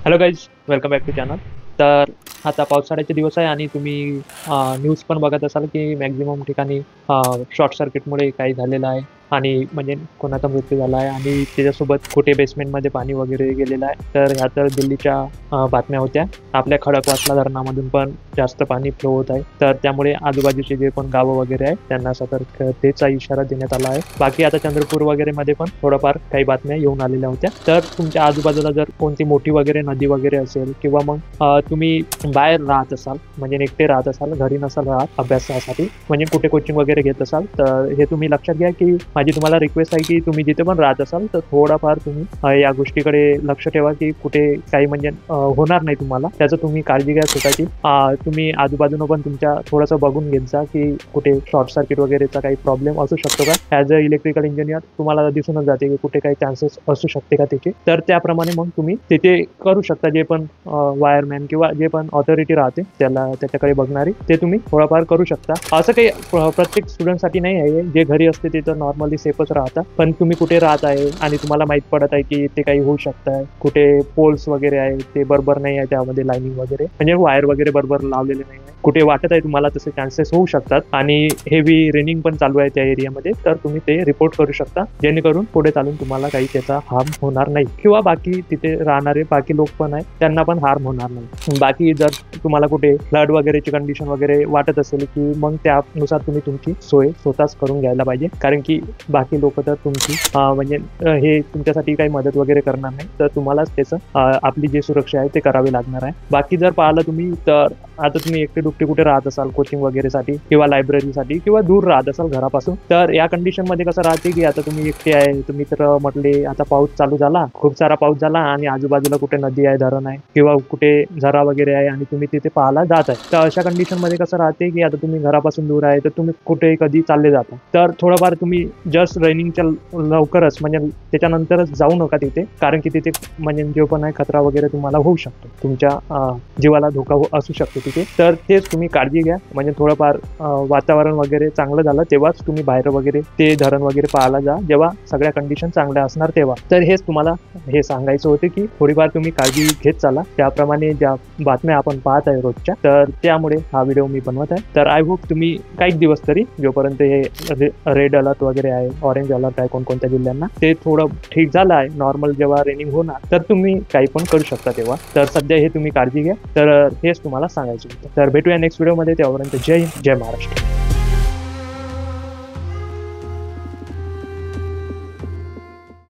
Hello guys, welcome back to channel. तर आता पावसाळ्याचे दिवस आहे आणि तुम्ही न्यूज पण बघत असाल की मॅक्झिमम ठिकाणी शॉर्ट सर्किटमुळे काही झालेलं आहे आणि म्हणजे कोणाचा मृत्यू झाला आहे आणि त्याच्यासोबत कुठे बेसमेंटमध्ये पाणी वगैरे गेलेलं आहे. तर ह्या तर दिल्लीच्या बातम्या होत्या. आपल्या खडकवासला धरणामधून पण जास्त पाणी फ्लो होत आहे. तर त्यामुळे आजूबाजूचे जे पण गावं वगैरे आहेत त्यांना सतर्कतेचा इशारा देण्यात आला आहे. बाकी आता चंद्रपूर वगैरे मध्ये पण थोडंफार काही बातम्या येऊन आलेल्या होत्या. तर तुमच्या आजूबाजूला जर कोणती मोठी वगैरे नदी वगैरे असेल किंवा मग तुम्ही बाहेर राहत असाल म्हणजे एकटे राहत असाल, घरी नसाल राहत अभ्यासासाठी, म्हणजे कुठे कोचिंग वगैरे घेत असाल, तर हे तुम्ही लक्षात घ्या की माझी तुम्हाला रिक्वेस्ट आहे की तुम्ही जिथे पण राहत असाल तर थोडाफार तुम्ही या गोष्टीकडे लक्ष ठेवा की कुठे काही म्हणजे होणार नाही तुम्हाला. त्याचं तुम्ही काळजी घ्या स्वतःची. तुम्ही आजूबाजूनं पण तुमच्या थोडंसं बघून घेत जा की कुठे शॉर्ट सर्किट वगैरेचा काही प्रॉब्लेम असू शकतो का. ॲज अ इलेक्ट्रिकल इंजिनियर तुम्हाला दिसूनच जाते की कुठे काही चान्सेस असू शकते का त्याचे. तर त्याप्रमाणे मग तुम्ही तिथे करू शकता. जे पण वायरमॅन किंवा जे पण ऑथॉरिटी राहते त्याच्याकडे बघणारी, ते तुम्ही थोडाफार करू शकता. असं काही प्रत्येक स्टुडंटसाठी नाही आहे. जे घरी असते ते तर नॉर्मली सेफच राहतात, पण तुम्ही कुठे राहत आहे आणि तुम्हाला माहीत पडत आहे की ते काही होऊ शकतं, कुठे पोल्स वगैरे आहे ते बरोबर नाही आहे, त्यामध्ये लाईनिंग वगैरे म्हणजे वायर वगैरे बरोबर लावलेले नाही आहे, कुठे वाटत आहे तुम्हाला तसे चान्सेस होऊ शकतात आणि हेवी रेनिंग पण चालू आहे त्या एरियामध्ये, तर तुम्ही ते रिपोर्ट करू शकता, जेणेकरून पुढे चालून तुम्हाला काही त्याचा हार्म होणार नाही किंवा बाकी तिथे राहणारे बाकी लोक पण आहेत त्यांना पण हार्म होणार नाही. बाकी जर तुम्हाला कुठे फ्लड वगैरेची कंडिशन वगैरे वाटत असेल की मग त्यानुसार तुम्ही तुमची सोय स्वतःच करून घ्यायला पाहिजे, कारण की बाकी लोक तर तुमची म्हणजे हे तुमच्यासाठी काही मदत वगैरे करणार नाही, तर तुम्हालाच त्याचं आपली जी सुरक्षा आहे ते करावी लागणार आहे. बाकी जर पाहिलं तुम्ही तर आता तुम्ही एकटे दुकटे कुठे राहत असाल कोचिंग वगैरेसाठी किंवा लायब्ररीसाठी किंवा दूर राहत असाल घरापासून, तर या कंडिशनमध्ये कसं राहते की आता तुम्ही एकटे आहे, तुम्ही तर म्हटले आता पाऊस चालू झाला, खूप सारा पाऊस झाला आणि आजूबाजूला कुठे नदी आहे, धरण आहे किंवा कुठे झरा वगैरे आहे आणि तुम्ही तिथे पाहायला जात आहे, तर अशा कंडिशनमध्ये कसं राहते की आता तुम्ही घरापासून दूर आहे तर तुम्ही कुठे कधी चालले जाता, तर थोडंफार तुम्ही जस्ट रनिंगच्या लवकरच म्हणजे त्याच्यानंतरच जाऊ नका तिथे, कारण की तिथे म्हणजे जो पण आहे खतरा वगैरे तुम्हाला होऊ शकतो, तुमच्या जीवाला धोका असू शकतो तिथे. तर तेच तुम्ही काळजी घ्या. म्हणजे थोडंफार वातावरण वगैरे चांगलं झालं तेव्हाच तुम्ही बाहेर वगैरे ते धरण वगैरे पाहायला जा, जेव्हा सगळ्या कंडिशन चांगल्या असणार तेव्हा. तर हेच तुम्हाला हे सांगायचं होते की थोडीफार तुम्ही काळजी घेत चाला, त्याप्रमाणे ज्या बातम्या आपण पाहत आहे रोजच्या, तर त्यामुळे हा व्हिडिओ मी बनवत आहे. तर आय होप तुम्ही काही दिवस तरी जोपर्यंत हे रेड अलर्ट वगैरे आहे, ऑरेंज अलर्ट आहे कोणकोणत्या जिल्ह्यांना, ते थोडं ठीक झालं आहे, नॉर्मल जेव्हा रेनिंग होणार तर तुम्ही काही पण करू शकता तेव्हा. तर सध्या हे तुम्ही काळजी घ्या. तर हेच तुम्हाला सांगायचं होतं. तर भेटूया नेक्स्ट व्हिडिओमध्ये. तेव्हापर्यंत जय हिंद, जय महाराष्ट्र.